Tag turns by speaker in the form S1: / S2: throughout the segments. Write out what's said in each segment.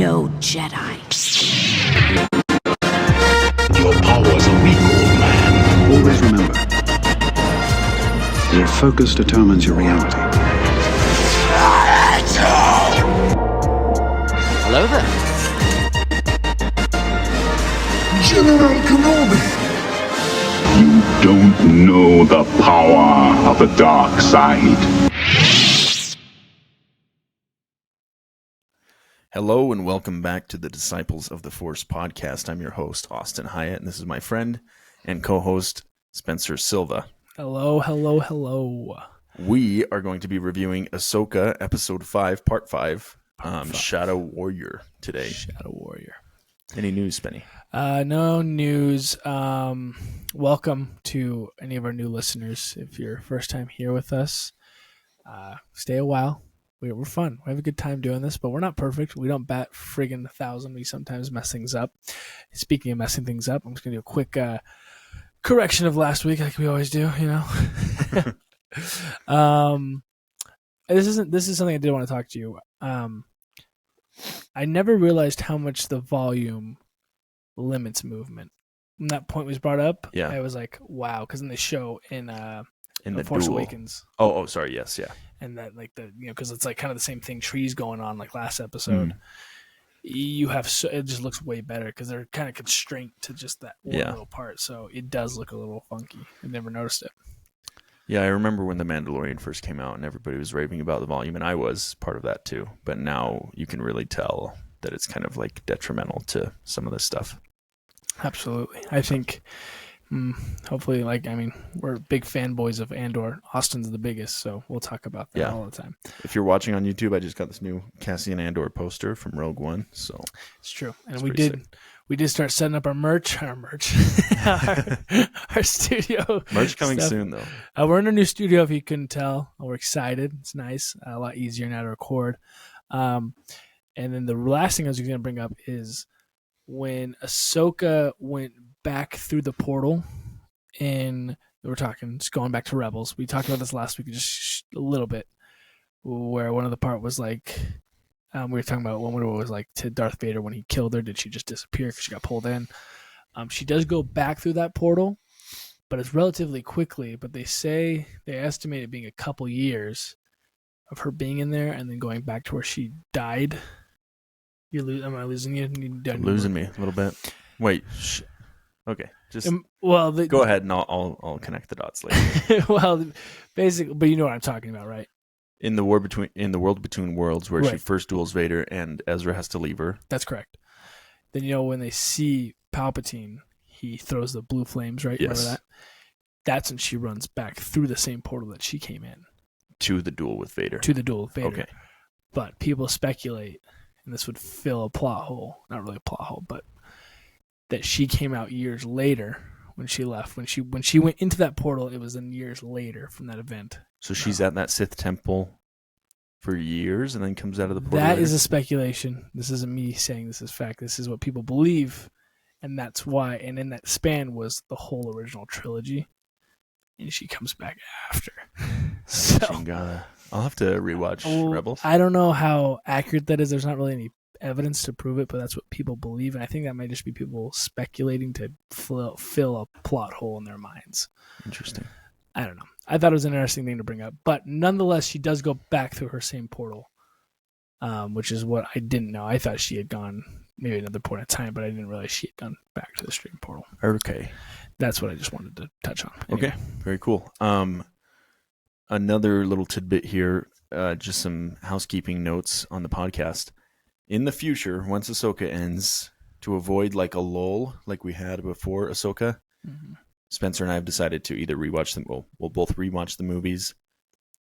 S1: no Jedi.
S2: Your powers are weak, old man.
S3: Always remember, your focus determines your reality.
S4: Hello there.
S2: General Kenobi! You don't know the power of the dark side.
S5: Hello and welcome back to the Disciples of the Force podcast. I'm your host, Austin Hyatt, and this is my friend and co-host, Spencer Silva.
S6: Hello, hello, hello.
S5: We are going to be reviewing Ahsoka, Episode 5, Part 5, Shadow Warrior today.
S6: Shadow Warrior.
S5: Any news, Spenny?
S6: No news. Welcome to any of our new listeners. If you're first time here with us, stay a while. We're fun. We have a good time doing this, but we're not perfect. We don't bat friggin' 1,000. We sometimes mess things up. Speaking of messing things up, I'm just going to do a quick correction of last week like we always do, you know. This is something I did want to talk to you. I never realized how much the volume limits movement. When that point was brought up,
S5: yeah.
S6: I was like, wow, because in the show in the
S5: Force
S6: duel.
S5: Awakens. Oh, sorry, yes, yeah.
S6: And that, like, because it's like kind of the same thing, trees going on like last episode. You have it just looks way better because they're kind of constrained to just that one little part, so it does look a little funky. I never noticed it.
S5: Yeah, I remember when The Mandalorian first came out and everybody was raving about the volume, and I was part of that too. But now you can really tell that it's kind of like detrimental to some of this stuff.
S6: Absolutely. I think hopefully, we're big fanboys of Andor. Austin's the biggest, so we'll talk about that all the time.
S5: If you're watching on YouTube, I just got this new Cassian Andor poster from Rogue One, so
S6: it's true. And
S5: it's
S6: we did start setting up our studio.
S5: Merch coming
S6: stuff.
S5: soon, though.
S6: We're in a new studio, if you couldn't tell. We're excited. It's nice. A lot easier now to record. And then the last thing I was going to bring up is when Ahsoka went back through the portal, and we're talking, just going back to Rebels. We talked about this last week just a little bit, where one of the part was like, we were talking about when it was like to Darth Vader when he killed her. Did she just disappear because she got pulled in? She does go back through that portal, but it's relatively quickly. But they estimate it being a couple years of her being in there and then going back to where she died. Am I losing you?
S5: Losing me a little bit. Wait. Okay. Just go ahead and I'll connect the dots later.
S6: Well, basically, but you know what I'm talking about, right?
S5: In the World Between Worlds, where she first duels Vader and Ezra has to leave her.
S6: That's correct. Then when they see Palpatine, he throws the blue flames, right?
S5: Yes.
S6: Remember that? That's when she runs back through the same portal that she came in.
S5: To the duel with Vader.
S6: Okay. But people speculate, and this would fill a plot hole. Not really a plot hole, but that she came out years later when she left. When she went into that portal, it was in years later from that event.
S5: So she's at that Sith temple for years and then comes out of the portal.
S6: That is a speculation. This isn't me saying this is fact. This is what people believe, and that's why. And in that span was the whole original trilogy, and she comes back after. So
S5: I'll have to rewatch Rebels.
S6: I don't know how accurate that is. There's not really any evidence to prove it, but that's what people believe, and I think that might just be people speculating to fill a plot hole in their minds.
S5: Interesting.
S6: I don't know. I thought it was an interesting thing to bring up, but nonetheless, she does go back through her same portal, which is what I didn't know. I thought she had gone maybe another point in time, but I didn't realize she had gone back to the stream portal.
S5: Okay.
S6: That's what I just wanted to touch on. Anyway.
S5: Okay. Very cool. Another little tidbit here, just some housekeeping notes on the podcast. In the future, once Ahsoka ends, to avoid like a lull like we had before Ahsoka, Spencer and I have decided to either rewatch them. We'll both rewatch the movies,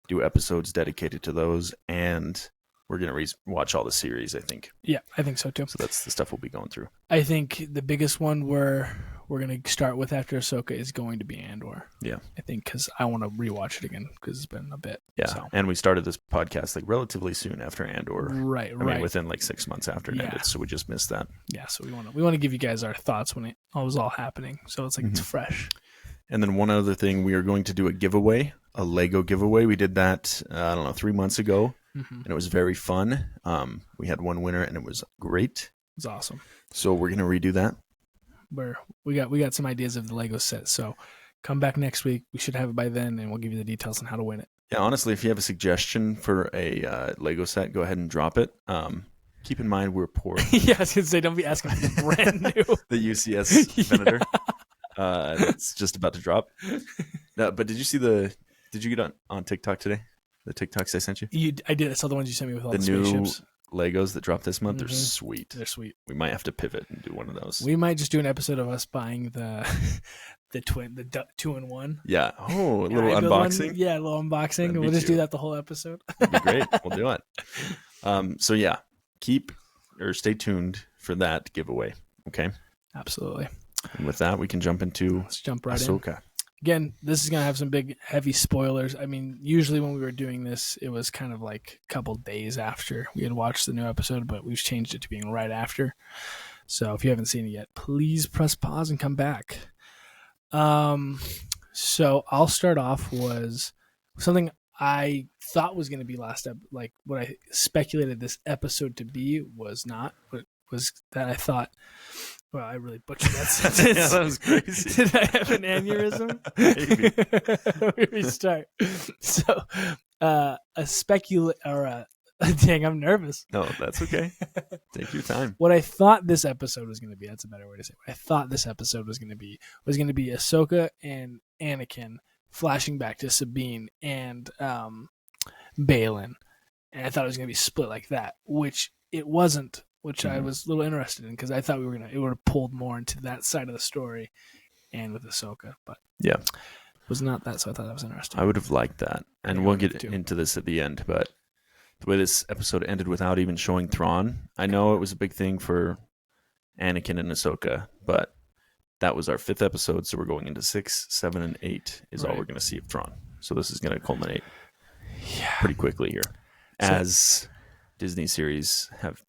S5: do episodes dedicated to those, and we're going to watch all the series, I think.
S6: Yeah, I think so too.
S5: So that's the stuff we'll be going through.
S6: I think the biggest one we're going to start with after Ahsoka is going to be Andor.
S5: Yeah.
S6: I think because I want to rewatch it again because it's been a bit.
S5: Yeah,
S6: so.
S5: And we started this podcast like relatively soon after Andor.
S6: Right.
S5: I mean, within like 6 months after it ended, so we just missed that.
S6: Yeah, so we want to give you guys our thoughts when it was all happening, so it's like it's fresh.
S5: And then one other thing, we are going to do a giveaway, a Lego giveaway. We did that, 3 months ago.
S6: Mm-hmm.
S5: and it was very fun. We had one winner, and it was great.
S6: It's awesome.
S5: So we're gonna redo that.
S6: We got some ideas of the Lego set. So come back next week. We should have it by then, and we'll give you the details on how to win it.
S5: Yeah, honestly, if you have a suggestion for a Lego set, go ahead and drop it. Keep in mind we're poor.
S6: Yeah, I was gonna say, don't be asking for brand new.
S5: The UCS Venator. It's just about to drop. But did you get on TikTok today? The TikToks I sent you?
S6: I did. I saw the ones you sent me with all the
S5: new
S6: spaceships.
S5: Legos that dropped this month. They're
S6: Mhm.
S5: sweet.
S6: They're sweet.
S5: We might have to pivot and do one of those.
S6: We might just do an episode of us buying the 2-in-1.
S5: Yeah. Oh, a little
S6: I build
S5: unboxing.
S6: one. Yeah, a little unboxing.
S5: That'd be
S6: We'll just
S5: cute.
S6: do that the whole episode.
S5: That'd be great. We'll do it. So yeah, stay tuned for that giveaway. Okay.
S6: Absolutely.
S5: And with that, we can jump into
S6: Let's jump right in.
S5: Ahsoka.
S6: Again, this is going to have some big, heavy spoilers. I mean, usually when we were doing this, it was kind of like a couple days after we had watched the new episode, but we've changed it to being right after. So if you haven't seen it yet, please press pause and come back. So I'll start off was something I thought was going to be last up, like what I speculated this episode to be was not, but was that I thought, well, I really butchered that sentence.
S5: Yeah, that was crazy.
S6: Did I have an aneurysm?
S5: Maybe.
S6: Let me restart. So, dang, I'm nervous.
S5: No, that's okay. Take your time.
S6: What I thought this episode was going to be, that's a better way to say it. What I thought this episode was going to be Ahsoka and Anakin flashing back to Sabine and Balin. And I thought it was going to be split like that, which it wasn't, which I was a little interested in because I thought it would have pulled more into that side of the story and with Ahsoka, but
S5: Yeah.
S6: it was not that, so I thought that was interesting.
S5: I would have liked that. And
S6: Yeah, I
S5: we'll
S6: would have
S5: get
S6: too.
S5: into this at the end, but the way this episode ended without even showing Thrawn, I know it was a big thing for Anakin and Ahsoka, but that was our 5th episode, so we're going into 6, 7, and 8 is all
S6: Right.
S5: we're going to see of Thrawn. So this is going to culminate
S6: Yeah.
S5: pretty quickly here,
S6: So-
S5: as Disney series have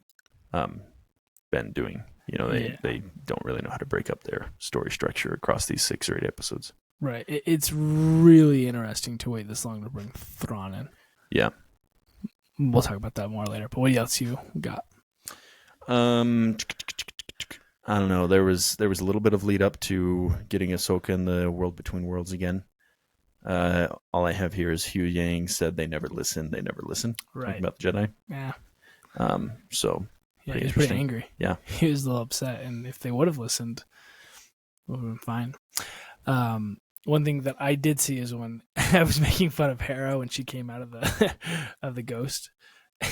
S5: been doing. You know, they don't really know how to break up their story structure across these 6 or 8 episodes.
S6: Right. It's really interesting to wait this long to bring Thrawn in.
S5: Yeah.
S6: We'll talk about that more later, but what else you got?
S5: I don't know. There was a little bit of lead up to getting Ahsoka in the World Between Worlds again. All I have here is Hugh Yang said they never listen. They never listen.
S6: Right.
S5: Talking about the Jedi.
S6: Yeah.
S5: So
S6: Yeah,
S5: pretty
S6: he was pretty
S5: interesting.
S6: angry.
S5: Yeah.
S6: He was a little upset, and if they would have listened, it would have been fine. One thing that I did see is when I was making fun of Hera when she came out of the of the ghost,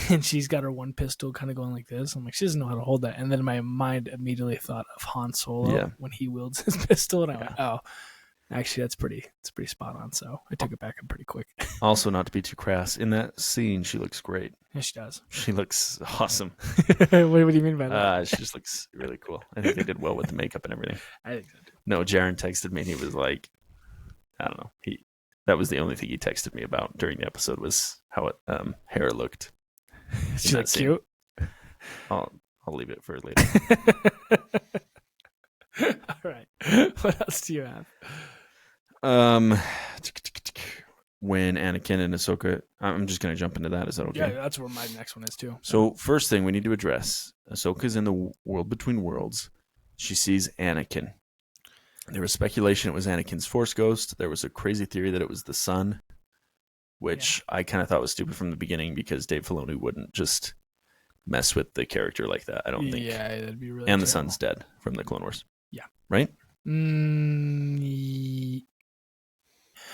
S6: and she's got her one pistol kind of going like this. I'm like, she doesn't know how to hold that. And then my mind immediately thought of Han Solo
S5: Yeah.
S6: when he wields his pistol, and I went,
S5: Yeah.
S6: oh, actually, it's pretty spot on. So I took it back pretty quick.
S5: Also, not to be too crass, in that scene, she looks great.
S6: Yeah, she does.
S5: She looks awesome.
S6: what do you mean by that?
S5: She just looks really cool. I think they did well with the makeup and everything.
S6: I think so too.
S5: No, Jaron texted me and he was like, I don't know. That was the only thing he texted me about during the episode was how Hera looked.
S6: She
S5: that
S6: looks
S5: scene.
S6: cute.
S5: I'll leave it for later.
S6: All right. What else do you have?
S5: When Anakin and Ahsoka, I'm just going to jump into that. Is that okay?
S6: Yeah, that's where my next one is too.
S5: So first thing we need to address, Ahsoka's in the World Between Worlds. She sees Anakin. There was speculation it was Anakin's Force ghost. There was a crazy theory that it was the son, which I kind of thought was stupid from the beginning because Dave Filoni wouldn't just mess with the character like that, I don't think.
S6: Yeah, that'd be really.
S5: And the
S6: terrible.
S5: son's dead from the Clone Wars.
S6: Yeah.
S5: Right?
S6: Mm,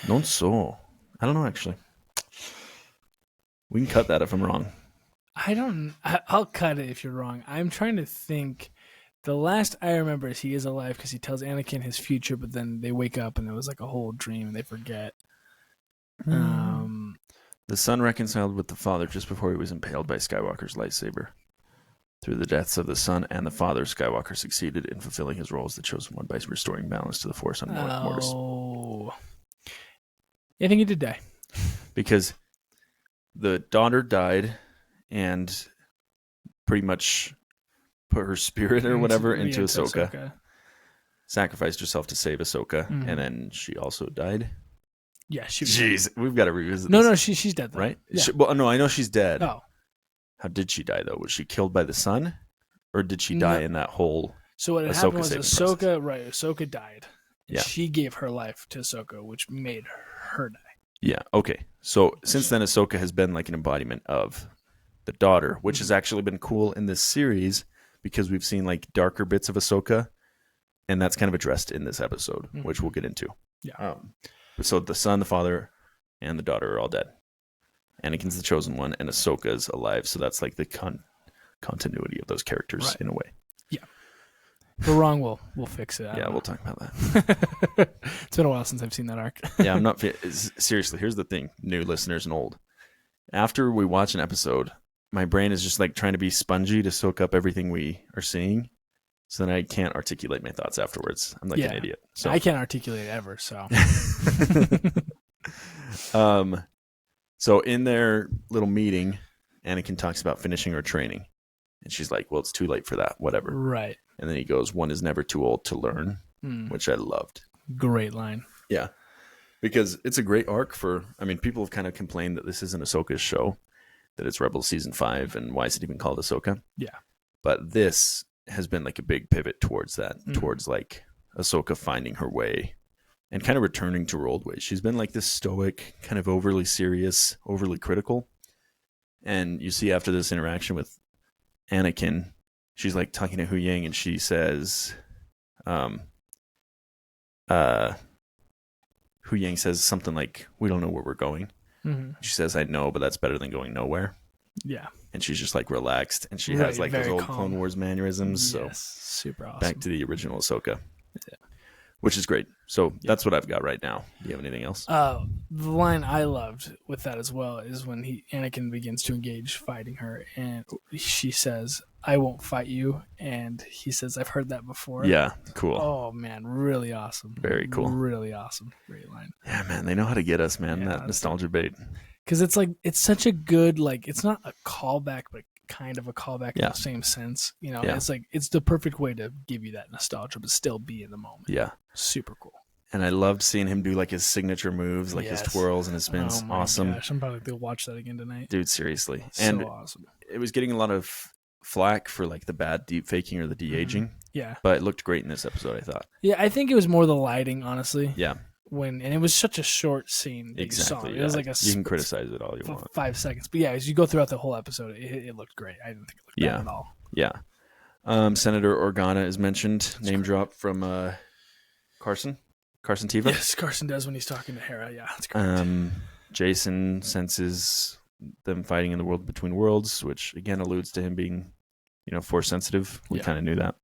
S5: Non so. I don't know, actually. We can cut that if I'm wrong.
S6: I'll cut it if you're wrong. I'm trying to think. The last I remember is he is alive because he tells Anakin his future, but then they wake up and it was like a whole dream and they forget.
S5: The son reconciled with the father just before he was impaled by Skywalker's lightsaber. Through the deaths of the son and the father, Skywalker succeeded in fulfilling his role as the chosen one by restoring balance to the Force on Mortis.
S6: Oh, I think he did die.
S5: Because the daughter died and pretty much put her spirit or whatever into Ahsoka. Sacrificed herself to save Ahsoka,
S6: Mhm.
S5: and then she also died.
S6: Yeah, she was
S5: Jeez, we've got to revisit
S6: dead.
S5: this.
S6: No, she's dead, though.
S5: Right?
S6: Yeah.
S5: Well, no, I know she's dead.
S6: Oh.
S5: How did she die, though? Was she killed by the sun? Or did she die in that whole
S6: So what had
S5: Ahsoka
S6: happened was
S5: saving
S6: Ahsoka,
S5: process?
S6: right, Ahsoka died.
S5: Yeah.
S6: She gave her life to Ahsoka, which made her die.
S5: Yeah, okay. So since then, Ahsoka has been like an embodiment of the daughter, which has actually been cool in this series because we've seen like darker bits of Ahsoka, and that's kind of addressed in this episode, which we'll get into.
S6: Yeah.
S5: So the son, the father, and the daughter are all dead. Anakin's the chosen one, and Ahsoka's alive. So that's like the continuity of those characters in a way.
S6: Yeah. If we're wrong, we'll fix it.
S5: Yeah, we'll talk about that.
S6: It's been a while since I've seen that arc.
S5: Yeah, I'm not... Seriously, here's the thing, new listeners and old. After we watch an episode, my brain is just like trying to be spongy to soak up everything we are seeing. So then I can't articulate my thoughts afterwards. I'm like an idiot. So
S6: I can't articulate ever, so.
S5: So in their little meeting, Anakin talks about finishing her training. And she's like, well, it's too late for that, whatever.
S6: Right.
S5: And then he goes, one is never too old to learn, which I loved.
S6: Great line.
S5: Yeah. Because it's a great arc for, I mean, people have kind of complained that this isn't Ahsoka's show, that it's Rebels Season 5, and why is it even called Ahsoka?
S6: Yeah.
S5: But this has been like a big pivot towards that, towards like Ahsoka finding her way and kind of returning to her old ways. She's been like this stoic, kind of overly serious, overly critical. And you see after this interaction with Anakin, she's like talking to Hu Yang, and she says, Hu Yang says something like, we don't know where we're going. She says, I know, but that's better than going nowhere.
S6: Yeah.
S5: And she's just like relaxed, and she has like those old
S6: calm.
S5: Clone Wars mannerisms.
S6: Yes,
S5: So
S6: super awesome.
S5: back to the original Ahsoka, which is great. So that's what I've got right now. Do you have anything else?
S6: The line I loved with that as well is when Anakin begins to engage fighting her, and she says, I won't fight you. And he says, I've heard that before.
S5: Yeah, cool.
S6: Oh, man, really awesome.
S5: Very cool.
S6: Really awesome. Great line.
S5: Yeah, man, they know how to get us, man.
S6: Yeah,
S5: that nostalgia bait.
S6: Because it's like, it's such a good, like, it's not a callback, but kind of a callback in the same sense. You know, it's like, it's the perfect way to give you that nostalgia, but still be in the moment.
S5: Yeah.
S6: Super cool.
S5: And I loved seeing him do like his signature moves, like his twirls and his spins.
S6: Oh my
S5: Awesome.
S6: Gosh, I'm probably going to watch that again tonight.
S5: Dude, seriously.
S6: So awesome.
S5: It was getting a lot of flack for like the bad deep faking or the de-aging.
S6: Yeah.
S5: But it looked great in this episode, I thought.
S6: Yeah, I think it was more the lighting, honestly.
S5: Yeah.
S6: And it was such a short scene that
S5: Exactly.
S6: you saw. It was like
S5: you can criticize it all you want.
S6: 5 seconds. But yeah, as you go throughout the whole episode, it looked great. I didn't think it looked bad at all.
S5: Yeah. Senator Organa is mentioned. Name drop from Carson Teva.
S6: Yes, Carson does when he's talking to Hera. Yeah, that's great.
S5: Jason senses them fighting in the world between worlds, which again alludes to him being, force sensitive. We kind of knew that.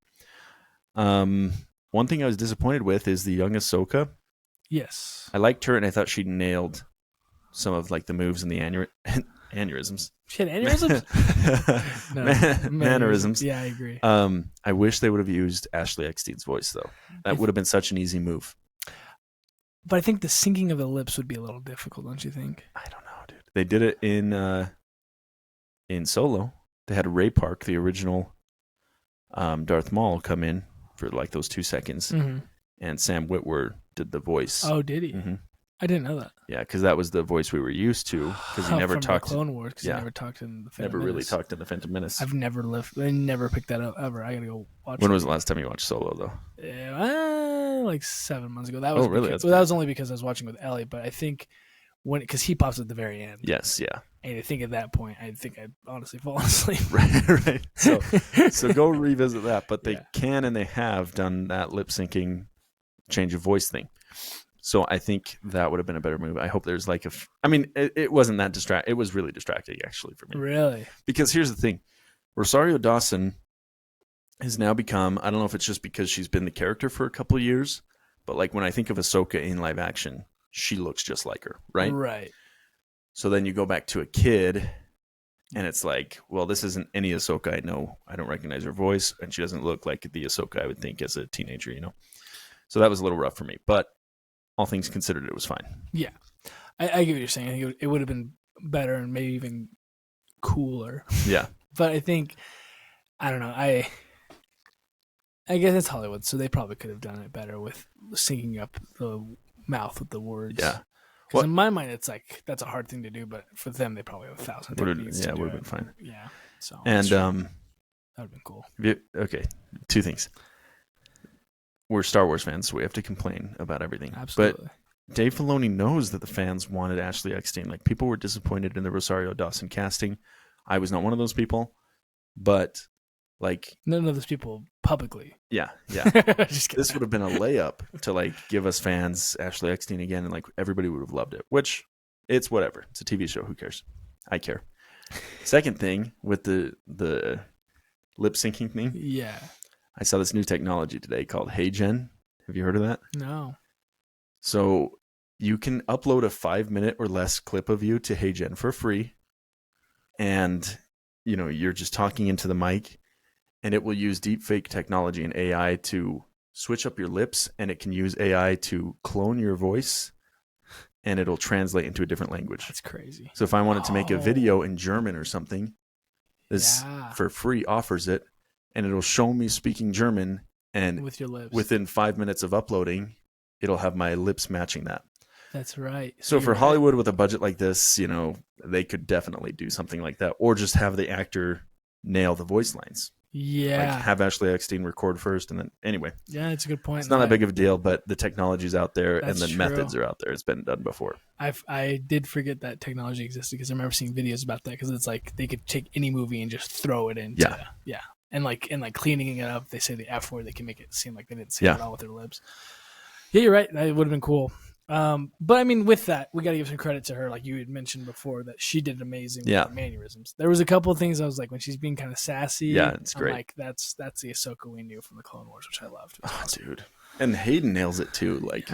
S5: One thing I was disappointed with is the young Ahsoka.
S6: Yes.
S5: I liked her, and I thought she nailed some of like the moves and the aneurysms.
S6: She had aneurysms? No,
S5: mannerisms.
S6: Yeah, I agree.
S5: I wish they would have used Ashley Eckstein's voice, though. That would have been such an easy move.
S6: But I think the syncing of the lips would be a little difficult, don't you think?
S5: I don't know, dude. They did it in Solo. They had Ray Park, the original Darth Maul, come in for like those 2 seconds, and Sam Witwer did the voice.
S6: Oh, did he?
S5: Mm-hmm.
S6: I didn't know that.
S5: Yeah, because that was the voice we were used to. Because he never talked
S6: in Clone Wars. Because he never talked in the Phantom Menace.
S5: Really talked in the Phantom Menace.
S6: I never picked that up ever. I gotta go watch.
S5: When was the last time you watched Solo, though?
S6: Like 7 months ago. That was
S5: really?
S6: That was only because I was watching with Ellie. But I think because he pops at the very end.
S5: Yes, yeah.
S6: And I think at that point, I'd honestly fall asleep.
S5: Right. So go revisit that. But they can and they have done that lip syncing change of voice thing. So I think that would have been a better move. I hope there's like it wasn't that distracting. It was really distracting actually for me.
S6: Really?
S5: Because here's the thing. Rosario Dawson has now become, I don't know if it's just because she's been the character for a couple of years, but like when I think of Ahsoka in live action, she looks just like her, right?
S6: Right.
S5: So then you go back to a kid and it's like, well, this isn't any Ahsoka I know. I don't recognize her voice, and she doesn't look like the Ahsoka I would think as a teenager, So that was a little rough for me, but all things considered, it was fine. Yeah.
S6: I get what you're saying. I think it would have been better and maybe even cooler.
S5: Yeah.
S6: But I think, I don't know, I guess it's Hollywood, so they probably could have done it better with syncing up the mouth with the words.
S5: Yeah.
S6: Because in my mind, it's like that's a hard thing to do, but for them, they probably have 1,000 techniques.
S5: Yeah,
S6: to
S5: it
S6: do
S5: would have been fine.
S6: Yeah. So
S5: And
S6: that would have been cool.
S5: okay, two things. We're Star Wars fans, so we have to complain about everything.
S6: Absolutely.
S5: But Dave Filoni knows that the fans wanted Ashley Eckstein. Like, people were disappointed in the Rosario Dawson casting. I was not one of those people, but like
S6: none of those people publicly.
S5: Yeah.
S6: Just
S5: This would have been a layup to like give us fans Ashley Eckstein again, and like everybody would have loved it. Which it's whatever. It's a TV show. Who cares? I care. Second thing with the lip syncing thing.
S6: Yeah.
S5: I saw this new technology today called Hayden. Have you heard of that?
S6: No.
S5: So you can upload a 5-minute or less clip of you to Hayden for free. And, you know, you're just talking into the mic, and it will use deepfake technology and AI to switch up your lips, and it can use AI to clone your voice, and it'll translate into a different language.
S6: That's crazy.
S5: So if I wanted to make a video in German or something, this for free offers it, and it'll show me speaking German, and
S6: with your lips.
S5: Within 5 minutes of uploading, it'll have my lips matching that.
S6: That's right.
S5: So for Hollywood with a budget like this, you know, they could definitely do something like that, or just have the actor nail the voice lines.
S6: Yeah.
S5: Like have Ashley Eckstein record first, and then anyway.
S6: Yeah, it's a good point.
S5: It's not that big of a deal, but the technology's out there, and the
S6: true.
S5: methods are out there. It's been done before.
S6: I did forget that technology existed because I remember seeing videos about that, because it's like they could take any movie and just throw it into and like cleaning it up. They say the F word, they can make it seem like they didn't say it at all with their lips. Yeah, you're right. That would have been cool. But I mean, with that, we got to give some credit to her, like you had mentioned before, that she did amazing with her mannerisms. There was a couple of things I was like, when she's being kind of sassy,
S5: it's great.
S6: I'm like, that's the Ahsoka we knew from the Clone Wars, which I loved. Awesome.
S5: Dude, and Hayden nails it too. Like,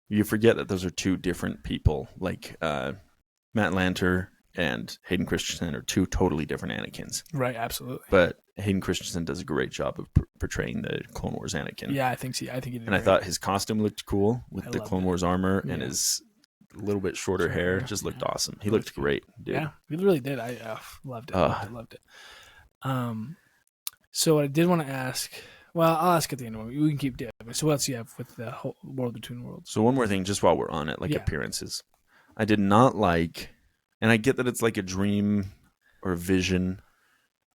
S5: you forget that those are two different people. Like Matt Lanter and Hayden Christensen are two totally different Anakins.
S6: Right, absolutely.
S5: But Hayden Christensen does a great job of portraying the Clone Wars Anakin.
S6: Yeah, I think he did.
S5: And I thought his costume looked cool with the Clone Wars armor, and his little bit shorter hair just looked awesome. He looked great, dude.
S6: Yeah, he really did. I loved it. Loved it. So I did want to ask. Well, I'll ask at the end. We can keep dipping. So what else do you have with the whole World Between Worlds?
S5: So one more thing, just while we're on it, like appearances. I did not like, and I get that it's like a dream or a vision,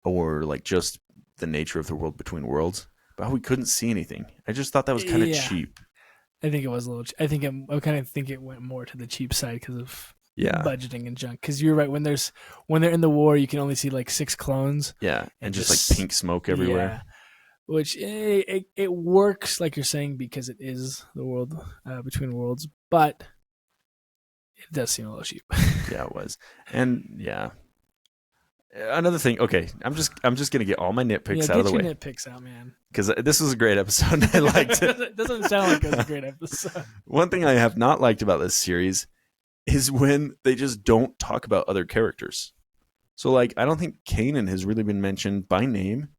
S5: or like just the nature of the World Between Worlds, but we couldn't see anything. I just thought that was kind of cheap.
S6: I think it was a little. I kind of think it went more to the cheap side because of budgeting and junk. Because you're right, when they're in the war, you can only see like 6 clones.
S5: Yeah, and just like pink smoke everywhere.
S6: Yeah. Which it works, like you're saying, because it is the World Between Worlds, but it does seem a little cheap.
S5: Yeah, it was, and another thing. Okay, I'm just gonna get all my nitpicks out of the way.
S6: Get your nitpicks out, man.
S5: Because this was a great episode. I liked it.
S6: It doesn't sound like it was a great episode.
S5: One thing I have not liked about this series is when they just don't talk about other characters. So, like, I don't think Kanan has really been mentioned by name.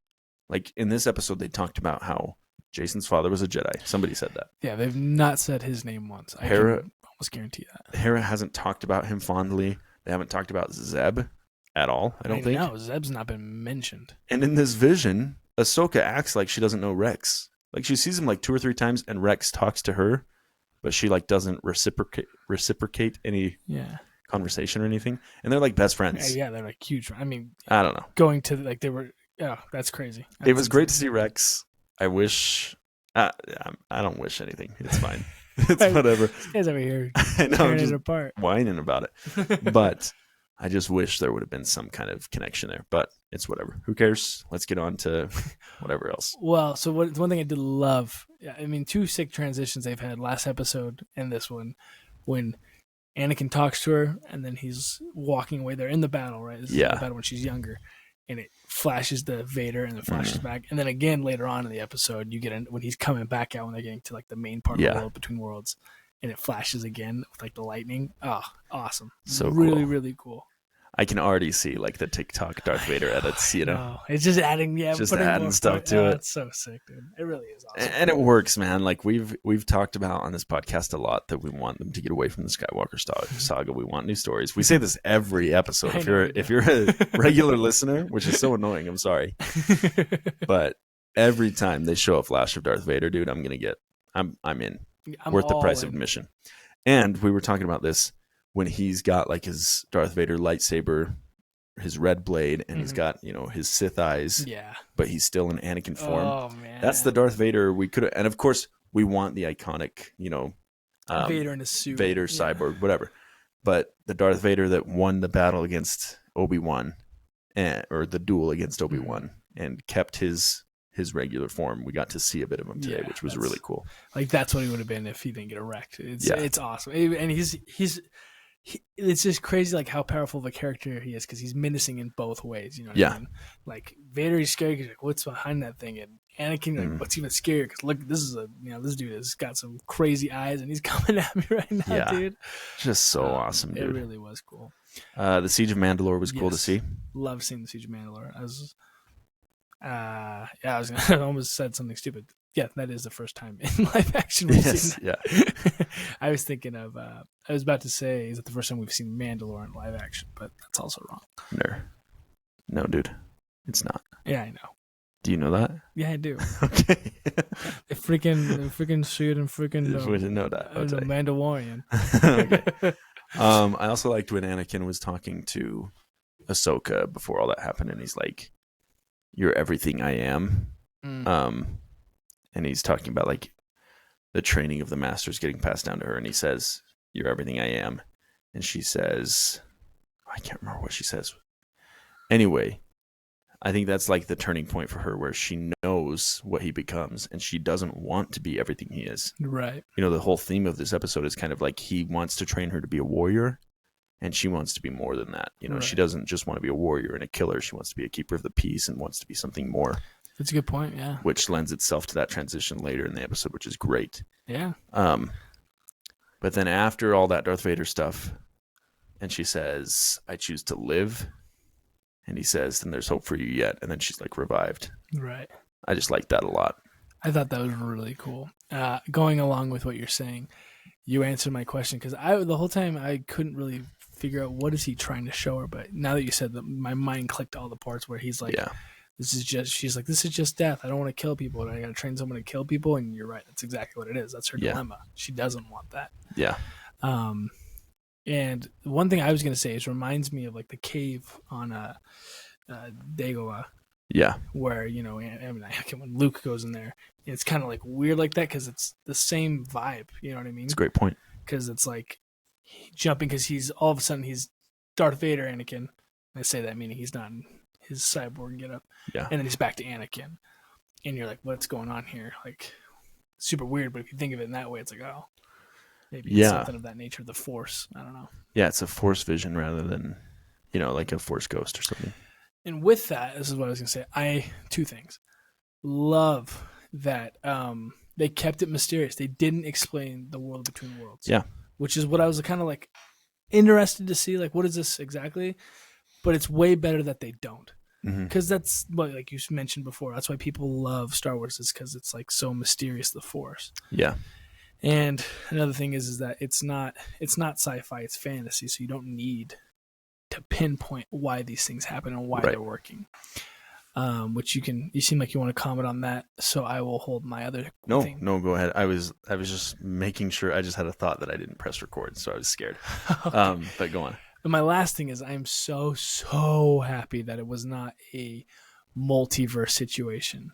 S5: Like, in this episode, they talked about how Jason's father was a Jedi. Somebody said that.
S6: Yeah, they've not said his name once. I
S5: Hera,
S6: can almost guarantee that.
S5: Hera hasn't talked about him fondly. They haven't talked about Zeb at all, I don't think.
S6: No, Zeb's not been mentioned.
S5: And in this vision, Ahsoka acts like she doesn't know Rex. Like, she sees him like 2 or 3 times, and Rex talks to her, but she like doesn't reciprocate any conversation or anything. And they're like best friends.
S6: Yeah, they're like huge. I mean,
S5: I don't know.
S6: Going to like they were. Oh, that's crazy.
S5: It was great to see Rex. I wish. I don't wish anything. It's fine. It's whatever.
S6: This guy's over here
S5: I know,
S6: tearing
S5: just
S6: it apart,
S5: whining about it. But I just wish there would have been some kind of connection there. But it's whatever. Who cares? Let's get on to whatever else.
S6: Well, so one thing I did love. I mean, 2 sick transitions they've had last episode and this one, when Anakin talks to her and then he's walking away. They're in the battle, right? This is the battle when she's younger. And it flashes to Vader, and then flashes back, and then again later on in the episode, you get when he's coming back out when they're getting to like the main part of the World Between Worlds, and it flashes again with like the lightning. Oh, awesome!
S5: So
S6: really,
S5: cool.
S6: really cool.
S5: I can already see like the TikTok Darth Vader edits. You know,
S6: it's just adding,
S5: just adding stuff to it.
S6: It's so sick, dude. It really is awesome,
S5: and it works, man. Like we've talked about on this podcast a lot that we want them to get away from the Skywalker saga. We want new stories. We say this every episode. If you're a regular listener, which is so annoying, I'm sorry, but every time they show a flash of Darth Vader, dude, I'm in.
S6: I'm
S5: worth the price of admission. And we were talking about this. when he's got like his Darth Vader lightsaber, his red blade, and he's got, you know, his Sith eyes, but he's still in Anakin form.
S6: Oh man,
S5: that's the Darth Vader we could have. And of course, we want the iconic, you know,
S6: Vader in a suit,
S5: Vader cyborg, whatever. But the Darth Vader that won the battle against Obi-Wan, or the duel against Obi-Wan, and kept his regular form, we got to see a bit of him today, which was really cool.
S6: Like that's what he would have been if he didn't get wrecked. It's awesome, and it's just crazy like how powerful of a character he is, because he's menacing in both ways. You know what I mean? Like Vader, he's scary because like, what's behind that thing, and Anakin, like, what's even scarier? Because look, this dude has got some crazy eyes, and he's coming at me right now, dude.
S5: Just so awesome, dude.
S6: It really was cool.
S5: The Siege of Mandalore was cool to see.
S6: Love seeing the Siege of Mandalore. I almost said something stupid. Yeah, that is the first time in live action we've seen that. Yeah. I was thinking of, I was about to say, is it the first time we've seen Mandalore in live action? But that's also wrong.
S5: No, dude. It's not.
S6: Yeah, I know.
S5: Do you know that?
S6: Yeah, I do.
S5: Okay.
S6: They freaking shoot and freaking
S5: we didn't know that.
S6: the Mandalorian.
S5: Okay. I also liked when Anakin was talking to Ahsoka before all that happened, and he's like, "You're everything I am." And he's talking about like the training of the masters getting passed down to her, and he says, "You're everything I am," and she says, I can't remember what she says. Anyway, I think that's like the turning point for her, where she knows what he becomes, and she doesn't want to be everything he is.
S6: Right.
S5: You know, the whole theme of this episode is kind of like he wants to train her to be a warrior, and she wants to be more than that. You know, She doesn't just want to be a warrior and a killer. She wants to be a keeper of the peace and wants to be something more.
S6: That's a good point, yeah.
S5: Which lends itself to that transition later in the episode, which is great.
S6: Yeah.
S5: But then after all that Darth Vader stuff, and she says, "I choose to live," and he says, "Then there's hope for you yet," and then she's like revived.
S6: Right.
S5: I just like that a lot.
S6: I thought that was really cool. Going along with what you're saying, you answered my question, because the whole time I couldn't really figure out what is he trying to show her, but now that you said that, my mind clicked all the parts where he's like, she's like, this is just death. I don't want to kill people, and I got to train someone to kill people. And you're right. That's exactly what it is. That's her dilemma. She doesn't want that. Yeah. And one thing I was going to say is, reminds me of like the cave on Dagoba. Yeah. Where, you know, when Luke goes in there, it's kind of like weird like that, because it's the same vibe. You know what I mean?
S5: It's a great point.
S6: Because it's like jumping, because he's all of a sudden he's Darth Vader Anakin. I say that meaning he's not in his cyborg get up. Yeah. And then he's back to Anakin. And you're like, what's going on here? Like, super weird, but if you think of it in that way, it's like, oh, maybe it's something of that nature, the Force. I don't know. Yeah, it's a Force vision rather than, you know, like a Force ghost or something. And with that, this is what I was going to say. Two things. Love that they kept it mysterious. They didn't explain the world between worlds. Yeah. Which is what I was kind of like interested to see. Like, what is this exactly? But it's way better that they don't. Because that's what, like you mentioned before, that's why people love Star Wars, is because it's like so mysterious, the Force. Yeah. And another thing is that it's not sci-fi, it's fantasy, so you don't need to pinpoint why these things happen and why they're working. Which you seem like you want to comment on that, so I will hold my other thing. No, go ahead. I was just making sure. I just had a thought that I didn't press record, so I was scared. Okay. But go on. But my last thing is, I'm so happy that it was not a multiverse situation.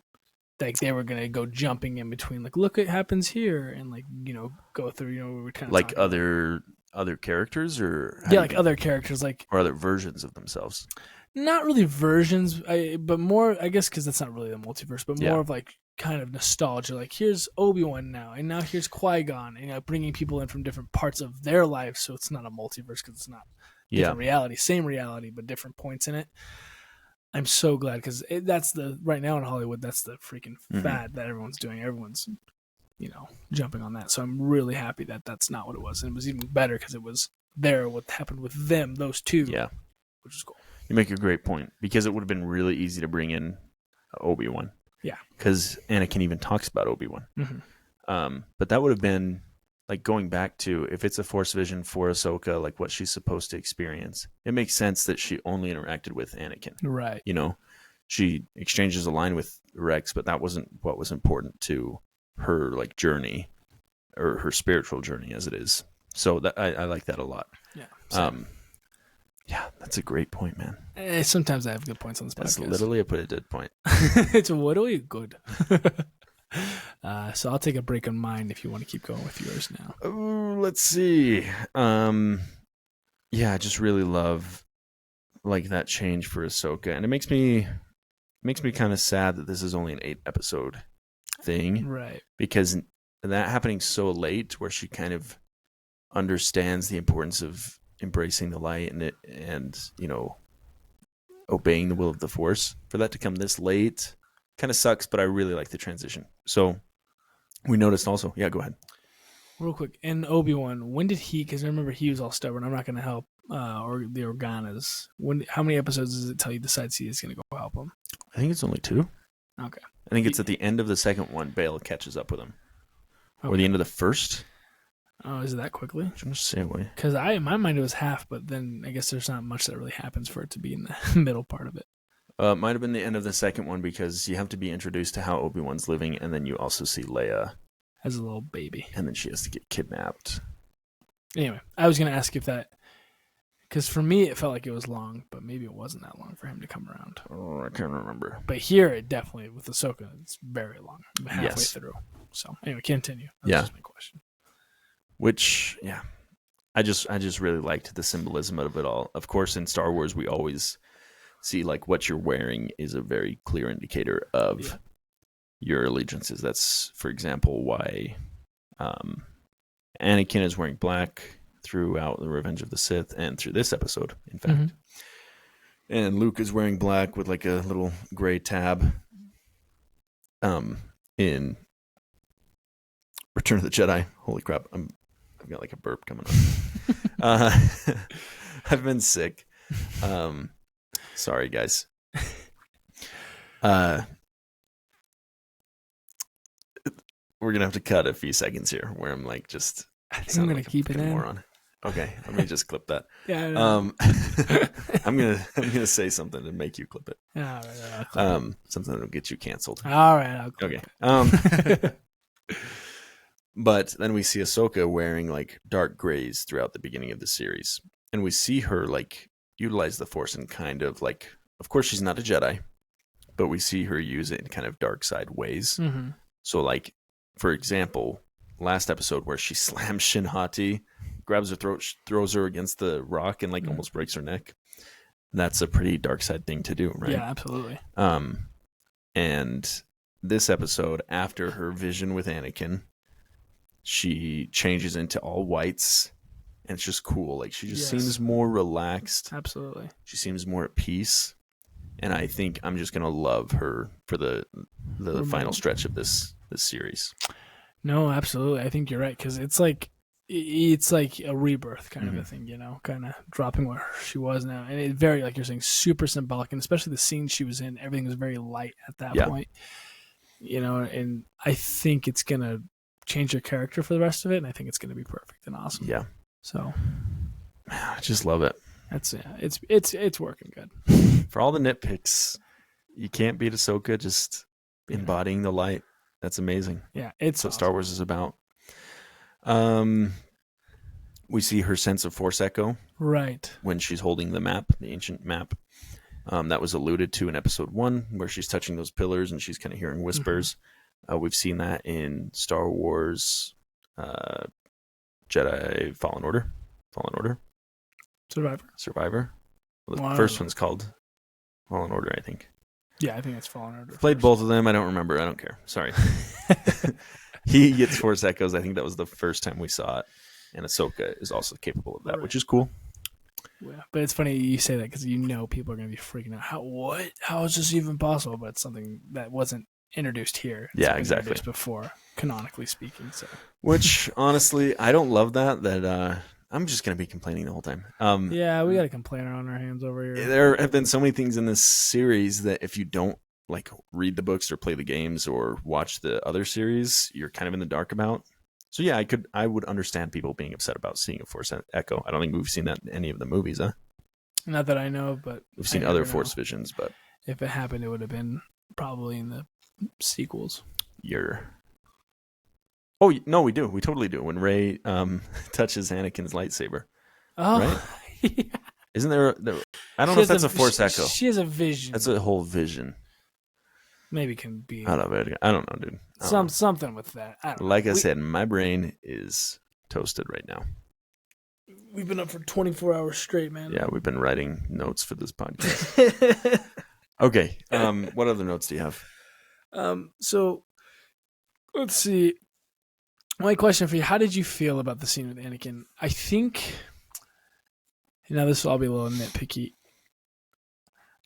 S6: Like they were gonna go jumping in between, like, look, it happens here, and like, you know, go through, you know, we were kind of like other characters, or like other characters, like, or other versions of themselves. Not really versions, but more, I guess, because that's not really the multiverse, but more of like kind of nostalgia. Like, here's Obi-Wan now, and now here's Qui-Gon, and, you know, bringing people in from different parts of their lives, so it's not a multiverse because it's not different reality, same reality, but different points in it. I'm so glad, because that's right now in Hollywood, that's the freaking fad that everyone's doing. Everyone's, you know, jumping on that. So I'm really happy that that's not what it was, and it was even better because it was what happened with them, those two. Yeah, which is cool. You make a great point, because it would have been really easy to bring in Obi-Wan. Yeah. Because Anakin even talks about Obi-Wan. But that would have been like going back to, if it's a Force vision for Ahsoka, like what she's supposed to experience, it makes sense that she only interacted with Anakin. Right. You know, she exchanges a line with Rex, but that wasn't what was important to her, like, journey, or her spiritual journey as it is.
S5: So that I like that a lot.
S6: Yeah. So,
S5: yeah, that's a great point, man.
S6: sometimes I have good points on this
S5: That's
S6: podcast.
S5: literally a pretty good point.
S6: It's literally good. So I'll take a break on mine if you want to keep going with yours now.
S5: Oh, let's see. Yeah, I just really love like that change for Ahsoka, and it makes me kind of sad that this is only an 8-episode thing,
S6: Right.
S5: because that happening so late, where she kind of understands the importance of embracing the light and obeying the will of the Force. For that to come this late kind of sucks, but I really like the transition. So we noticed also. Yeah, go ahead.
S6: Real quick, in Obi-Wan, when did he? Because I remember he was all stubborn. I'm not going to help. Or the Organas. How many episodes does it tell you decides he is going to go help him?
S5: I think it's only 2.
S6: Okay.
S5: I think it's at the end of the second one. Bail catches up with him, or the end of the first.
S6: Oh, is it that quickly?
S5: Just say away.
S6: Because in my mind it was half, but then I guess there's not much that really happens for it to be in the middle part of it.
S5: It might have been the end of the second one, because you have to be introduced to how Obi-Wan's living, and then you also see Leia
S6: As a little baby.
S5: and then she has to get kidnapped.
S6: Anyway, I was going to ask if that... Because for me, it felt like it was long, but maybe it wasn't that long for him to come around.
S5: Oh, I can't remember.
S6: But here, it definitely, with Ahsoka, it's very long. Halfway
S5: Yes.
S6: through. So, anyway, continue. That's
S5: Yeah.
S6: just my question.
S5: Which, yeah, I just really liked the symbolism of it all. Of course, in Star Wars, we always see like what you're wearing is a very clear indicator of your allegiances. That's, for example, why Anakin is wearing black throughout the Revenge of the Sith and through this episode, in fact.
S6: Mm-hmm.
S5: And Luke is wearing black with like a little gray tab. In Return of the Jedi. Holy crap! I've got like a burp coming on. I've been sick. Sorry, guys. We're gonna have to cut a few seconds here where I'm like just.
S6: I think I'm gonna keep it in.
S5: Moron. Okay, let me just clip that.
S6: Yeah. I know.
S5: I'm gonna say something to make you clip it.
S6: All right,
S5: Something that'll get you canceled.
S6: All right, I'll clip
S5: Okay. But then we see Ahsoka wearing like dark grays throughout the beginning of the series, and we see her like utilize the Force in kind of like. Of course, she's not a Jedi, but we see her use it in kind of dark side ways.
S6: Mm-hmm.
S5: So, like, for example, last episode where she slams Shin Hati, grabs her throat, throws her against the rock, and like almost breaks her neck. That's a pretty dark side thing to do, right?
S6: Yeah, absolutely.
S5: And this episode, after her vision with Anakin, she changes into all whites, and it's just cool. Like, she just seems more relaxed.
S6: Absolutely.
S5: She seems more at peace. And I think I'm just gonna love her for the final stretch of this series.
S6: No, absolutely. I think you're right, because it's like a rebirth kind of a thing, kind of dropping where she was now, and it very, like you're saying, super symbolic, and especially the scene she was in, everything was very light at that point, and I think it's gonna change her character for the rest of it, and I think it's gonna be perfect and awesome.
S5: Yeah.
S6: So,
S5: I just love it.
S6: It's working good.
S5: For all the nitpicks, you can't beat Ahsoka just embodying the light. That's amazing.
S6: Yeah, it's
S5: what
S6: awesome.
S5: Star Wars is about. We see her sense of Force echo,
S6: right,
S5: when she's holding the map, the ancient map. That was alluded to in episode 1, where she's touching those pillars and she's kind of hearing whispers. We've seen that in Star Wars, Jedi Fallen Order, Survivor. Well, the first one's called Fallen Order, I think.
S6: Yeah, I think it's Fallen Order.
S5: Played both of them. I don't remember. I don't care. Sorry. He gets Force echoes. I think that was the first time we saw it. And Ahsoka is also capable of that, which is cool.
S6: Yeah, but it's funny you say that, because people are going to be freaking out. How is this even possible? But it's something that wasn't introduced here. It's been
S5: exactly.
S6: Introduced before, canonically speaking. So,
S5: which honestly, I don't love that. I'm just going to be complaining the whole time.
S6: Yeah, we got a complainer on our hands over here.
S5: There have been so many things in this series that if you don't like read the books or play the games or watch the other series, you're kind of in the dark about. So yeah, I would understand people being upset about seeing a Force echo. I don't think we've seen that in any of the movies, huh?
S6: Not that I know of, but
S5: we've seen other Force visions. But
S6: if it happened, it would have been probably in the sequels.
S5: Oh no, we do. We totally do. When Rey touches Anakin's lightsaber,
S6: Oh,
S5: right?
S6: yeah.
S5: Isn't there? I don't know if that's a Force echo.
S6: She has a vision.
S5: That's a whole vision.
S6: Maybe can be
S5: I don't know, dude.
S6: something with that. I don't know.
S5: Like I said, my brain is toasted right now.
S6: We've been up for 24 hours straight, man.
S5: Yeah, we've been writing notes for this podcast. Okay. What other notes do you have?
S6: So let's see. My question for you: how did you feel about the scene with Anakin? I think. Now this will all be a little nitpicky.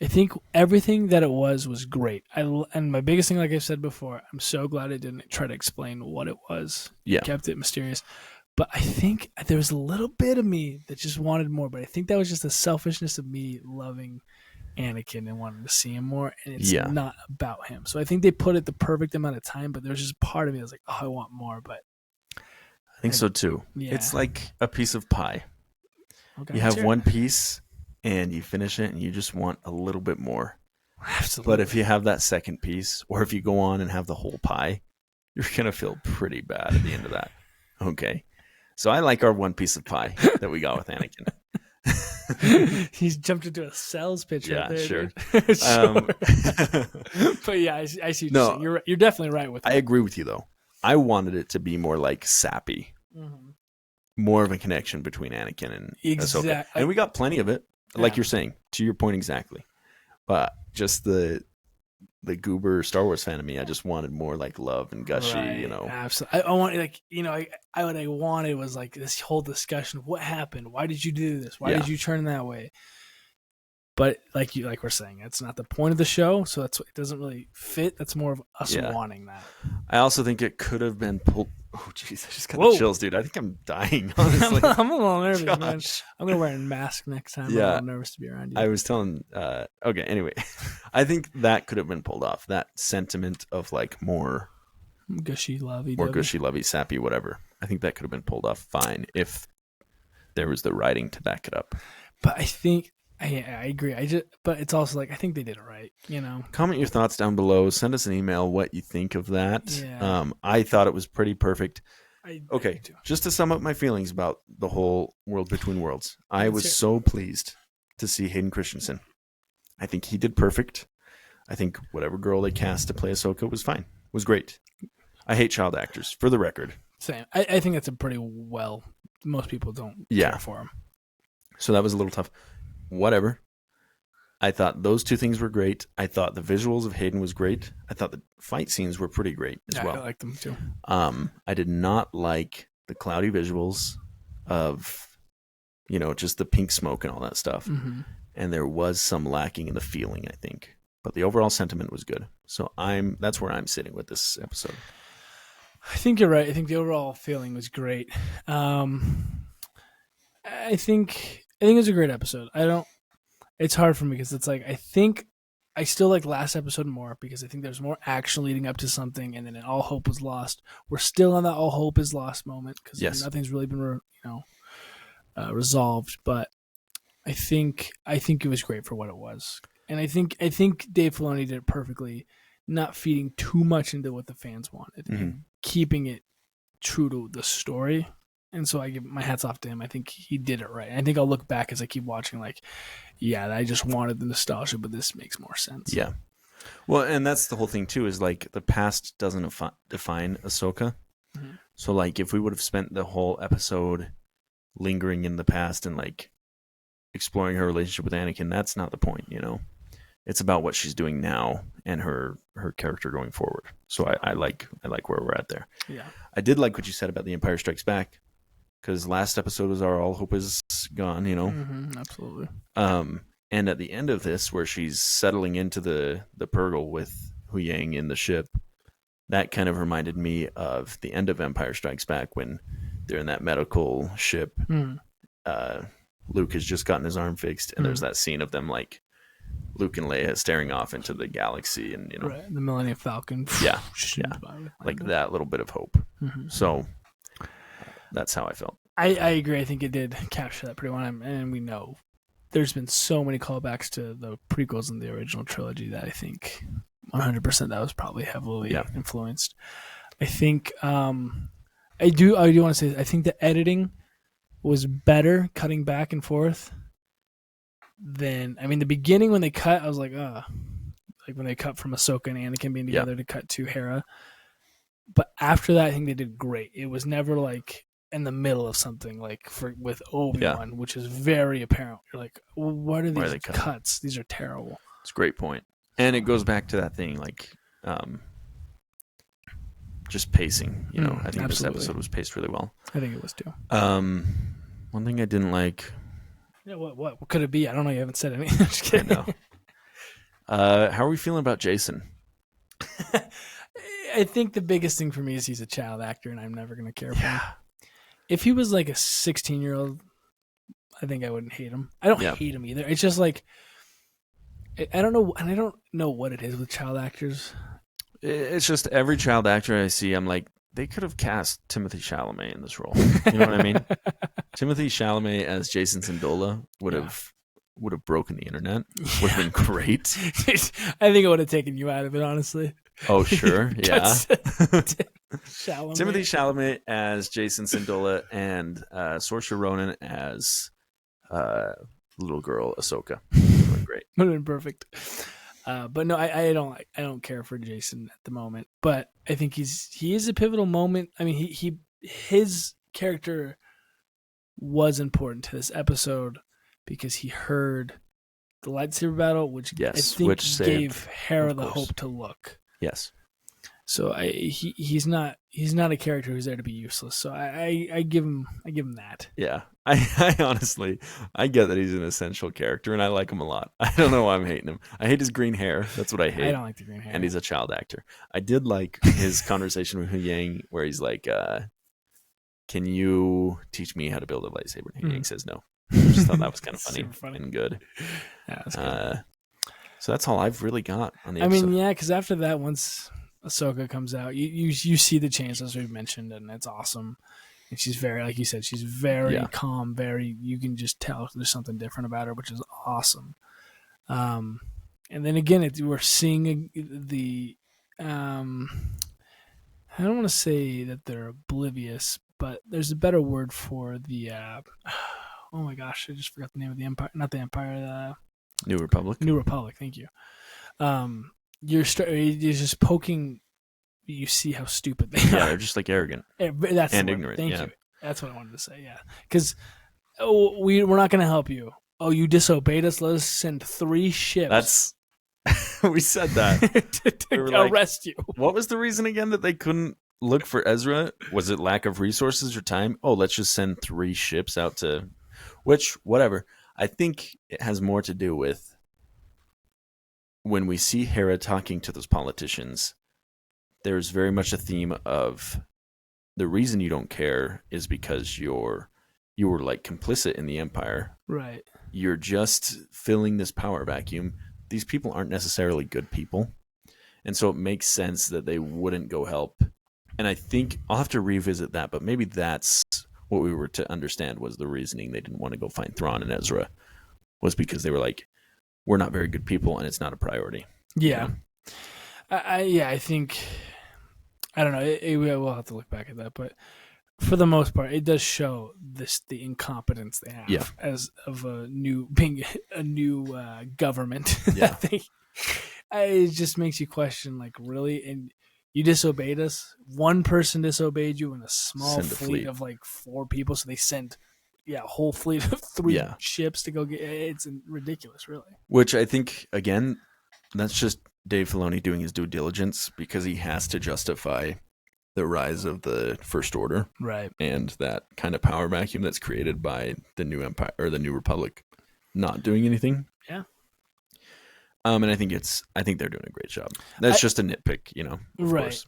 S6: I think everything that it was great. And my biggest thing, like I said before, I'm so glad it didn't try to explain what it was.
S5: Yeah.
S6: It kept it mysterious. But I think there was a little bit of me that just wanted more. But I think that was just the selfishness of me loving Anakin and wanting to see him more. And it's not about him. So I think they put it the perfect amount of time. But there's just part of me that was like, oh, I want more. But
S5: I think so too.
S6: Yeah.
S5: It's like a piece of pie.
S6: Okay,
S5: you have one piece and you finish it and you just want a little bit more.
S6: Absolutely.
S5: But if you have that second piece, or if you go on and have the whole pie, you're going to feel pretty bad at the end of that. Okay. So I like our one piece of pie that we got with Anakin.
S6: He's jumped into a sales pitch right there.
S5: Sure.
S6: Sure. But yeah, I see what you're saying. You're definitely right with that.
S5: I agree with you, though. I wanted it to be more like sappy. Mm-hmm. More of a connection between Anakin and Ahsoka. And we got plenty of it, like you're saying, to your point exactly. But just the goober Star Wars fan of me, I just wanted more like love and gushy,
S6: Absolutely. I want what I wanted was like this whole discussion of what happened. Why did you do this? Why did you turn that way? But like we're saying, it's not the point of the show, so it doesn't really fit. That's more of us wanting that.
S5: I also think it could have been pulled. Oh, jeez, I just got the chills, dude. I think I'm dying, honestly.
S6: I'm a little nervous, man. I'm going to wear a mask next time.
S5: Yeah.
S6: I'm a little nervous to be around you.
S5: I was telling... okay, anyway. I think that could have been pulled off. That sentiment of, like, more...
S6: Gushy, lovey.
S5: More gushy, lovey, sappy, whatever. I think that could have been pulled off fine if there was the writing to back it up.
S6: But I think... I agree. But it's also like I think they did it right.
S5: Comment your thoughts down below. Send us an email what you think of that.
S6: Yeah.
S5: I thought it was pretty perfect.
S6: I
S5: just to sum up my feelings about the whole World Between Worlds, I was so pleased to see Hayden Christensen. I think he did perfect. I think whatever girl they cast to play Ahsoka was fine. Was great. I hate child actors, for the record.
S6: Same. I think that's a pretty most people don't care for him.
S5: So that was a little tough. Whatever. I thought those two things were great. I thought the visuals of Hayden was great. I thought the fight scenes were pretty great as well.
S6: I liked them too.
S5: I did not like the cloudy visuals of, just the pink smoke and all that stuff. Mm-hmm. And there was some lacking in the feeling, I think. But the overall sentiment was good. So that's where I'm sitting with this episode.
S6: I think you're right. I think the overall feeling was great. I think it was a great episode. It's hard for me because it's like, I think I still like last episode more because I think there's more action leading up to something and then all hope was lost. We're still on that all hope is lost moment because nothing's really been, resolved, but I think it was great for what it was. And I think Dave Filoni did it perfectly, not feeding too much into what the fans wanted and keeping it true to the story. And so I give my hats off to him. I think he did it right. I think I'll look back as I keep watching like, I just wanted the nostalgia, but this makes more sense.
S5: Yeah. Well, and that's the whole thing too, is like the past doesn't define Ahsoka. Mm-hmm. So like if we would have spent the whole episode lingering in the past and like exploring her relationship with Anakin, that's not the point, It's about what she's doing now and her character going forward. So I like where we're at there.
S6: Yeah.
S5: I did like what you said about The Empire Strikes Back. Because last episode was our all hope is gone,
S6: Mm-hmm, absolutely.
S5: And at the end of this, where she's settling into the Purgle with Hu Yang in the ship, that kind of reminded me of the end of Empire Strikes Back when they're in that medical ship.
S6: Mm.
S5: Luke has just gotten his arm fixed, and there's that scene of them like Luke and Leia staring off into the galaxy, and
S6: right, the Millennium Falcon.
S5: Yeah, like that little bit of hope. Mm-hmm. So. That's how I felt.
S6: I agree. I think it did capture that pretty well. And we know there's been so many callbacks to the prequels in the original trilogy that I think 100% that was probably heavily influenced. I think I do want to say I think the editing was better, cutting back and forth. Than the beginning when they cut, I was like, like when they cut from Ahsoka and Anakin being together to cut to Hera. But after that, I think they did great. It was never like in the middle of something like with Obi-Wan, which is very apparent. You're like, well, what are these cuts? These are terrible.
S5: It's a great point. And it goes back to that thing, like just pacing. I think this episode was paced really well.
S6: I think it was too.
S5: One thing I didn't like.
S6: Yeah, what could it be? I don't know. You haven't said anything. I'm just kidding.
S5: I know. How are we feeling about Jason?
S6: I think the biggest thing for me is he's a child actor, and I'm never going to care for him. If he was like a 16-year-old, I think I wouldn't hate him. I don't hate him either. It's just like I don't know, and I don't know what it is with child actors.
S5: It's just every child actor I see, I'm like, they could have cast Timothée Chalamet in this role. You know what I mean? Timothée Chalamet as Jason Sindola would have broken the internet. Would have been great.
S6: I think it would have taken you out of it, honestly.
S5: Oh, sure. Yeah.
S6: Chalamet.
S5: Timothée Chalamet as Jason Sindola and Saoirse Ronan as little girl Ahsoka. Would have been great.
S6: Would have been perfect. But no, I don't care for Jason at the moment. But I think he is a pivotal moment. I mean, his character was important to this episode because he heard the lightsaber battle, which I think gave Hera the hope to look.
S5: Yes.
S6: So he's not a character who's there to be useless. So I give him that.
S5: Yeah. I honestly, I get that he's an essential character and I like him a lot. I don't know why I'm hating him. I hate his green hair. That's what I hate.
S6: I don't like the green hair.
S5: And he's a child actor. I did like his conversation with Hu Yang where he's like, can you teach me how to build a lightsaber? And Hu Yang says no. I just thought that was kind of funny and good.
S6: Yeah, that's good.
S5: So that's all I've really got on the episode.
S6: Because after that, once Ahsoka comes out, you see the change as we've mentioned, and it's awesome. And she's very, like you said, she's very calm, you can just tell there's something different about her, which is awesome. And then again, we're seeing the, I don't want to say that they're oblivious, but there's a better word for the, oh my gosh, I just forgot the name of the Empire, not the Empire, the
S5: New Republic.
S6: New Republic, thank you. You're just poking. You see how stupid they are.
S5: Yeah, they're just like arrogant and ignorant.
S6: Thank you. That's what I wanted to say. Yeah, because we're not going to help you. Oh, you disobeyed us. Let us send 3 ships.
S5: That's we said that
S6: to arrest you.
S5: What was the reason again that they couldn't look for Ezra? Was it lack of resources or time? Oh, let's just send 3 ships out to, which whatever. I think it has more to do with when we see Hera talking to those politicians. There's very much a theme of the reason you don't care is because you were like complicit in the Empire.
S6: Right.
S5: You're just filling this power vacuum. These people aren't necessarily good people. And so it makes sense that they wouldn't go help. And I think I'll have to revisit that, but maybe that's what we were to understand was the reasoning they didn't want to go find Thrawn and Ezra was because they were like, we're not very good people and it's not a priority.
S6: Yeah.
S5: You know?
S6: I think, I don't know. We'll have to look back at that, but for the most part, it does show the incompetence they have as of being a new government.
S5: Yeah.
S6: It just makes you question, like, really? And you disobeyed us? One person disobeyed you in a small fleet of like 4 people, so they sent a whole fleet of 3 ships to go get. It's ridiculous, really. Which
S5: I think, again, that's just Dave Filoni doing his due diligence because he has to justify the rise of the First Order,
S6: right?
S5: And that kind of power vacuum that's created by the new Empire or the New Republic not doing anything.
S6: Yeah.
S5: And I think they're doing a great job. That's just a nitpick, of course.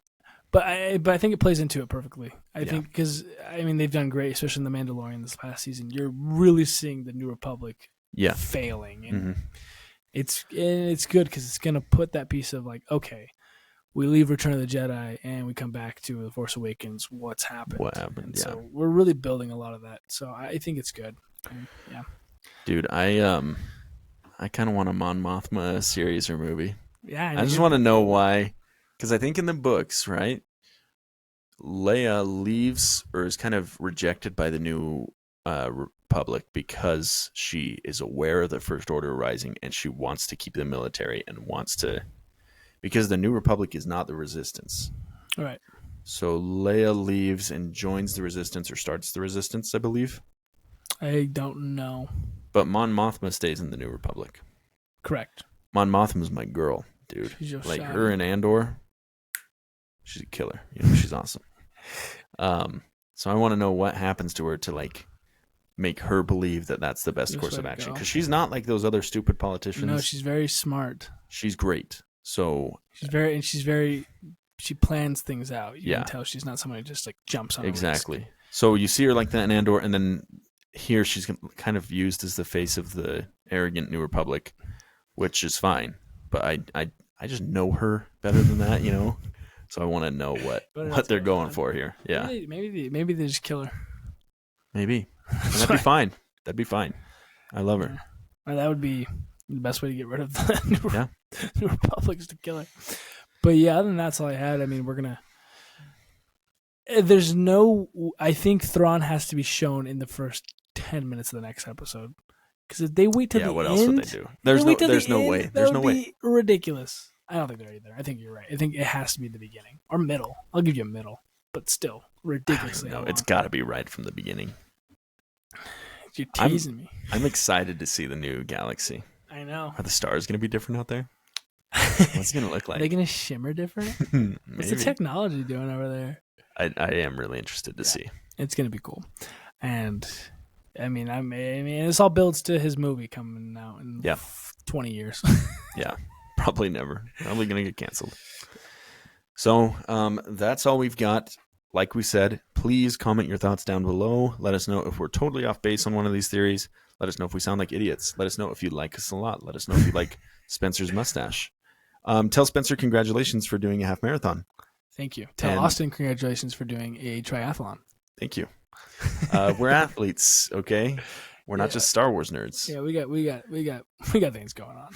S6: But I think it plays into it perfectly. I think because they've done great, especially in The Mandalorian this past season. You're really seeing the New Republic failing, and it's good because it's going to put that piece of like, okay, we leave Return of the Jedi and we come back to The Force Awakens. What's happened?
S5: What happened?
S6: And so we're really building a lot of that. So I think it's good. Yeah,
S5: dude, I kind of want a Mon Mothma series or movie.
S6: Yeah,
S5: I just want to know why. Because I think in the books, right, Leia leaves or is kind of rejected by the New Republic because she is aware of the First Order rising and she wants to keep the military and wants to, because the New Republic is not the Resistance.
S6: All right.
S5: So Leia leaves and joins the Resistance or starts the Resistance, I believe.
S6: I don't know.
S5: But Mon Mothma stays in the New Republic.
S6: Correct.
S5: Mon Mothma's my girl, dude.
S6: She's your
S5: Like
S6: shot.
S5: her in Andor, she's a killer. You know, she's awesome. So I want to know what happens to her to like make her believe that that's the best course of action, because she's not like those other stupid politicians.
S6: No, she's very smart.
S5: She's great. So
S6: she plans things out. You
S5: Yeah.
S6: can tell she's not someone who just like jumps on
S5: exactly.
S6: a risk.
S5: So you see her like that in Andor, and then here she's kind of used as the face of the arrogant New Republic, which is fine. But I just know her better than that, you know. So I want to know what they're going for here. Yeah,
S6: Maybe they just kill her.
S5: maybe. And that'd be fine. That'd be fine. I love her.
S6: Well, that would be the best way to get rid of the
S5: Yeah.
S6: New Republic is to kill her. But yeah, other than that's all I had. I mean, I think Thrawn has to be shown in the first 10 minutes of the next episode. Because if they wait till the end...
S5: what else would they do? There's no way. There's no way.
S6: Ridiculous. I don't think they're either. I think you're right. I think it has to be the beginning. Or middle. I'll give you a middle. But still, ridiculously
S5: No,
S6: long.
S5: it's got to be right from the beginning.
S6: You're teasing me.
S5: I'm excited to see the new galaxy.
S6: I know.
S5: Are the stars going to be different out there? What's it going to look
S6: Are
S5: like?
S6: they going to shimmer different? What's the
S5: Maybe.
S6: technology doing over there?
S5: I am really interested to see.
S6: It's going to be cool. And I mean, this all builds to his movie coming out in 20 years.
S5: Yeah, probably never. Probably going to get canceled. So that's all we've got. Like we said, please comment your thoughts down below. Let us know if we're totally off base on one of these theories. Let us know if we sound like idiots. Let us know if you like us a lot. Let us know if you like Spencer's mustache. Tell Spencer congratulations for doing a half marathon.
S6: Thank you. Tell Austin congratulations for doing a triathlon.
S5: Thank you. We're athletes, okay? We're not just Star Wars nerds.
S6: Yeah, we got things going on.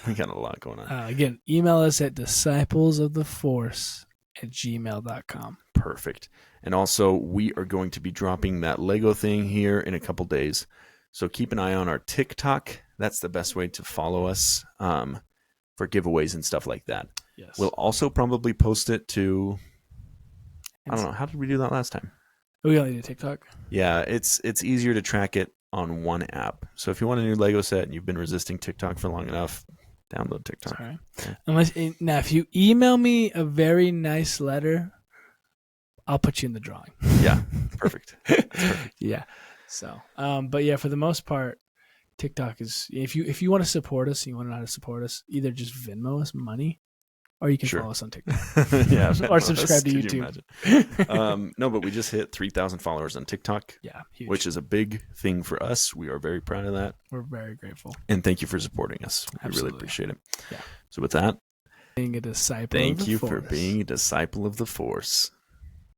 S5: We got a lot going on.
S6: Again, email us at disciplesoftheforce@gmail.com.
S5: Perfect. And also, we are going to be dropping that Lego thing here in a couple days. So keep an eye on our TikTok. That's the best way to follow us for giveaways and stuff like that.
S6: Yes.
S5: We'll also probably post it to, I don't know, how did we do that last time?
S6: We only did TikTok.
S5: Yeah, it's easier to track it on one app. So if you want a new Lego set and you've been resisting TikTok for long enough, download TikTok.
S6: Sorry.
S5: Yeah.
S6: Now, if you email me a very nice letter, I'll put you in the drawing.
S5: Yeah, perfect. That's perfect.
S6: Yeah. So, but yeah, for the most part, TikTok is, if you want to support us, and you want to know how to support us, either just Venmo us money, or you can follow us on TikTok.
S5: Yeah,
S6: or subscribe to YouTube.
S5: No, but we just hit 3,000 followers on TikTok.
S6: Yeah, huge.
S5: Which is a big thing for us. We are very proud of that.
S6: We're very grateful.
S5: And thank you for supporting us. We
S6: Absolutely.
S5: really appreciate it.
S6: Yeah.
S5: So with that,
S6: Being a disciple
S5: thank
S6: of the
S5: you
S6: Force.
S5: for being a disciple of the Force.